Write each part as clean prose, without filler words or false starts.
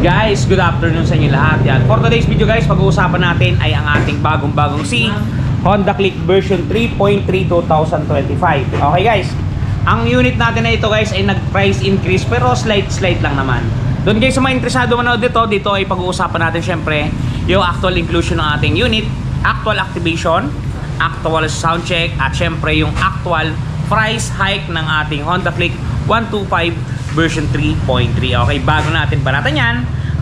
Guys, good afternoon sa inyo lahat. Yan. For today's video guys, pag-uusapan natin ay ang ating bagong-bagong si Honda Click version 3.3 2025. Okay guys, ang unit natin na ito guys ay nag-price increase pero slight lang naman. Doon guys sa mga interesado manood dito ay pag-uusapan natin syempre yung actual inclusion ng ating unit, actual activation, actual sound check at syempre yung actual price hike ng ating Honda Click 125 version 3.3. Okay, bago natin banatan yan,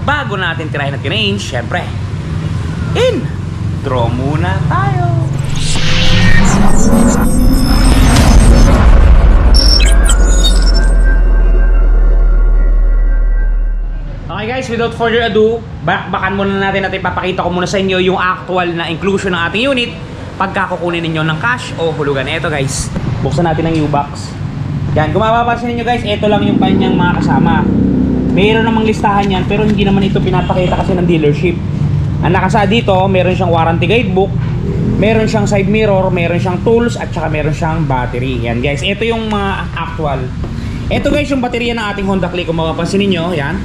bago natin tirahin at kinange, syempre intro muna tayo. Okay guys, without further ado, bakbakan muna natin at ipapakita ko muna sa inyo yung actual na inclusion ng ating unit pagka kukunin ninyo ng cash o hulugan. Ito guys, buksan natin ang U-Box. Yan, kung mapapansin niyo guys, ito lang yung kanyang mga kasama. Mayroon namang listahan yan, pero hindi naman ito pinapakita kasi ng dealership. Ang nakasa dito, meron siyang warranty guidebook, meron siyang side mirror, meron siyang tools, at saka meron siyang battery. Yan guys, ito yung mga actual. Ito guys, yung baterya ng ating Honda Click. Kung mapapansin niyo, yan.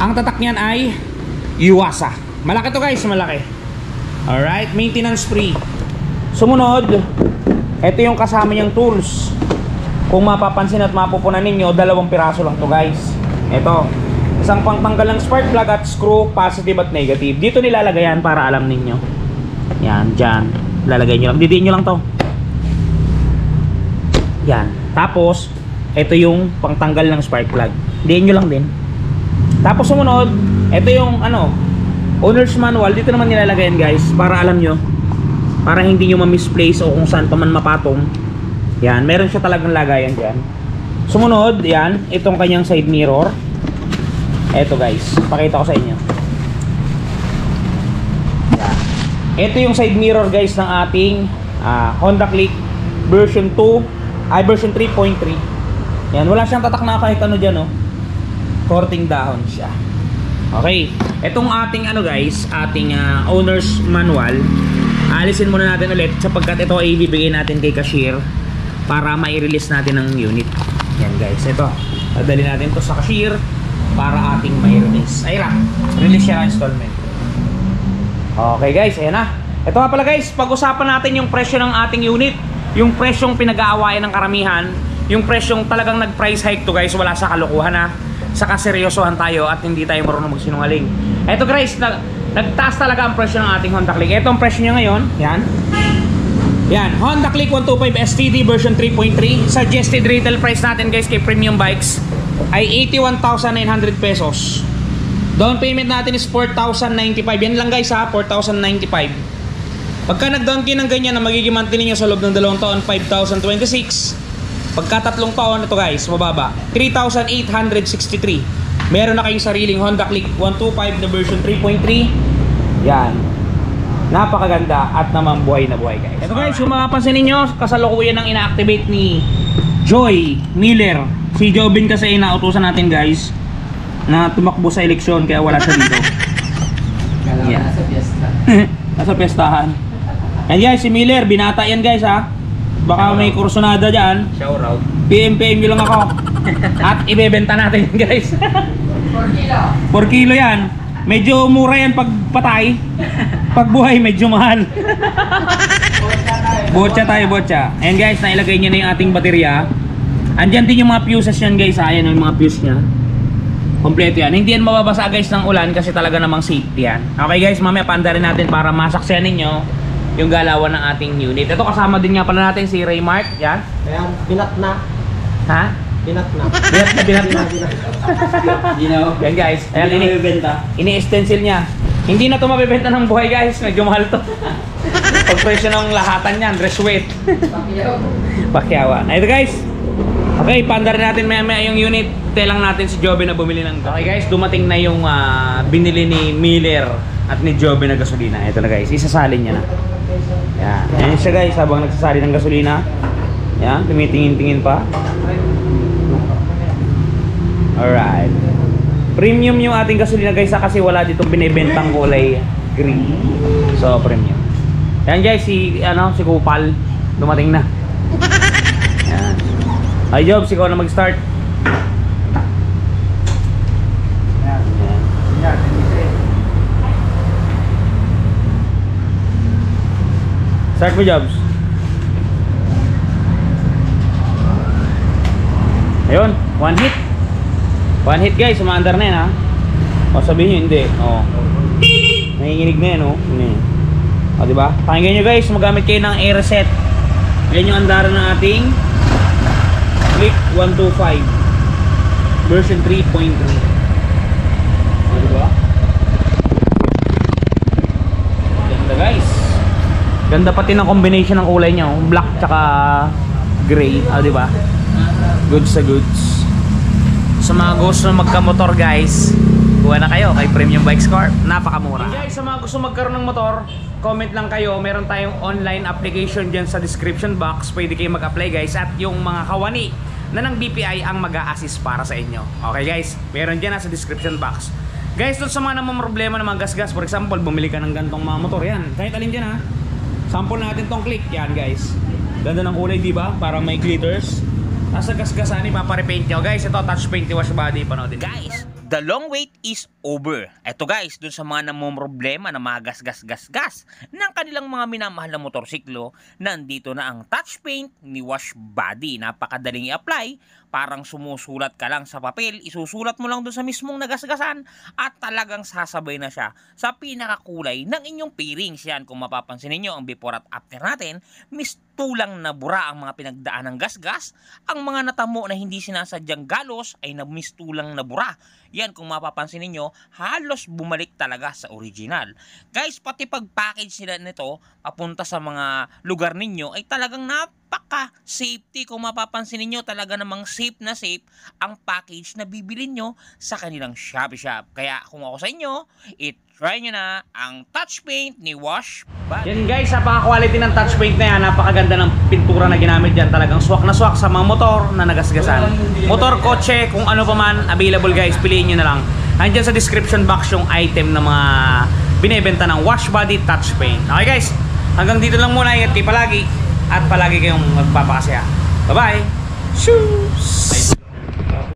Ang tatak niyan ay Yuasa. Malaki to guys, malaki. Alright, maintenance free. Sumunod, ito yung kasama niyang tools. Kung mapapansin at mapupunan ninyo, 2 piraso lang to guys. Ito, isang pangtanggal ng spark plug at screw, positive at negative. Dito nilalagay yan para alam ninyo. Yan, dyan. Lalagay nyo lang, didiin nyo lang to. Yan. Tapos, ito yung pangtanggal ng spark plug. Diin nyo lang din. Tapos sumunod, ito yung owner's manual. Dito naman nilalagay yan guys, para alam nyo. Para hindi nyo ma-misplace o kung saan pa man mapatong. Yan, meron siya talagang lagayan dyan. Sumunod, yan, itong kanyang side mirror. Eto guys, pakita ko sa inyo. Yan. Ito yung side mirror guys ng ating Honda Click version 2, version 3.3. Yan, wala siyang tatak na kahit ano dyan, korting dahon siya. Okay, etong ating guys, ating owner's manual, alisin muna natin ulit sapagkat ito ay ibibigay natin kay cashier para mai-release natin ng unit. Yan guys, ito dadali natin to sa cashier para ating mai-release. Ayun, release siya ng installment. Okay guys, ayan na. Ito nga pala guys, pag-usapan natin yung presyo ng ating unit, yung presyong pinag-aawayan ng karamihan, yung presyong talagang nag-price hike to guys. Wala sa kalokohan sa kaseryosohan tayo at hindi tayo marunong magsinungaling. Ito guys, nagtaas talaga ang presyo ng ating Honda Click. Ito ang presyo niya ngayon, yan. Yan, Honda Click 125 STD version 3.3. Suggested retail price natin guys kay premium bikes ay 81,900 pesos. Down payment natin is 4,095. Yan lang guys 4,095. Pagka nag-down kayo ng ganyan na magiging monthly niyo sa loob ng 2 taon, 5,026. Pagka 3 taon, ito guys, mababa, 3,863. Meron na kayong sariling Honda Click 125 na version 3.3. Yan, napakaganda at naman buhay na buhay guys. Ito guys, kung makapansin ninyo, kasalukuyan ng ina-activate ni Joy Miller. Si Jobin kasi inautusan natin guys na tumakbo sa eleksyon kaya wala siya dito. Yeah. Nasa piyesta. Nasa piyestahan. And guys, si Miller, binata yan guys Baka may kursunada dyan. Shout out. PM nyo lang ako. At ibebenta natin guys. 4 kilo. 4 kilo yan. Medyo mura yan pag patay. Pag buhay medyo mahal. Botcha tayo, botcha. Ayan guys, nailagay niya na yung ating baterya. Andyan din yung mga fuses yan guys. Ayan yung mga fuse niya. Kompleto yan. Hindi yan mababasa guys ng ulan kasi talaga namang safety yan. Okay guys, mamaya paandarin natin para masaksiyan ninyo yung galawan ng ating unit. Ito kasama din nga pala natin si Raymark. Yan. Ayan, binat na. Ha? Binat na. Binat na. Yan guys. Ayan, ini-stencil niya. Hindi na ito mabibenta ng buhay guys. Medyo mahal to. Pag presyo ng lahatan niyan, dress weight. Pakyawan. Ito guys. Okay, paandarin natin maya yung unit. Telang natin si Joby na bumili ng. Okay guys, dumating na yung binili ni Miller at ni Joby na gasolina. Ito na guys, isasalin niya na. Yan. Ayan siya guys, habang nagsasali ng gasolina. Yan, tumitingin-tingin pa. Alright. Premium yung ating gasolina guys kasi wala ditong binibentang kulay green. So, premium. Yan guys, si Kupal dumating na. Yan. Hi Jobs, ikaw na mag-start. Yan. Start mo, Jobs. Ayun, one hit. One hit guys, umaandar na yan ha. O sabihin nyo, hindi. O. Nanginginig na yan o. O diba? Pakinggan nyo guys, magamit kayo ng air reset. Yan yung andaran ng ating Click 125 version 3.3. O diba? Ganda guys. Ganda pati ng combination ng kulay niya, black tsaka gray, ah, di ba? Goods sa goods. Sa mga gusto na magka-motor guys, kuha na kayo kay Premium Bikes Corp. Napakamura. Guys, sa mga gusto magkaroon ng motor, comment lang kayo. Meron tayong online application dyan sa description box. Pwede kayo mag-apply guys. At yung mga kawani na ng BPI ang mag-a-assist para sa inyo. Okay guys, meron dyan sa description box. Guys, doon sa mga namang problema ng mga gas-gas, for example, bumili ka ng gantong mga motor, yan. Kahit alin dyan ha. Sample natin tong Click, yan guys. Ganda ng kulay, di ba? Parang may glitters. Nasa gas-gasan, ipaparepaint nyo. Guys, ito touch paint wash body. Panoodin. Guys, the long wait is over. Ito guys, dun sa mga namumroblema na mga gas-gas ng kanilang mga minamahal na motorsiklo, nandito na ang touch paint ni Wash Body. Napakadaling i-apply. Parang sumusulat ka lang sa papel, isusulat mo lang dun sa mismong nagasgasan at talagang sasabay na siya sa pinakakulay ng inyong pairings. Yan, kung mapapansin niyo ang before at after natin, mistulang na bura ang mga pinagdaan ng gasgas. Ang mga natamo na hindi sinasadyang galos ay mistulang na bura. Yan, kung mapapansin niyo, halos bumalik talaga sa original. Guys, pati pag-package nila nito papunta sa mga lugar ninyo ay talagang napaka-safety. Kung mapapansin niyo, talaga namang safe na safe ang package na bibilin nyo sa kanilang Shopee Shop. Kaya kung ako sa inyo, try nyo na ang touch paint ni Wash Body. Yan guys, napaka-quality ng touch paint na yan. Napakaganda ng pintura na ginamit dyan. Talagang swak na swak sa mga motor na nagasgasan. Motor, kotse, kung ano pa man available guys, piliin nyo na lang. Nandiyan sa description box yung item na mga binebenta ng Wash Body touch paint. Okay guys, hanggang dito lang muna. Ingat kayo palagi at palagi kayong magpapakasaya. Bye bye. Shoes.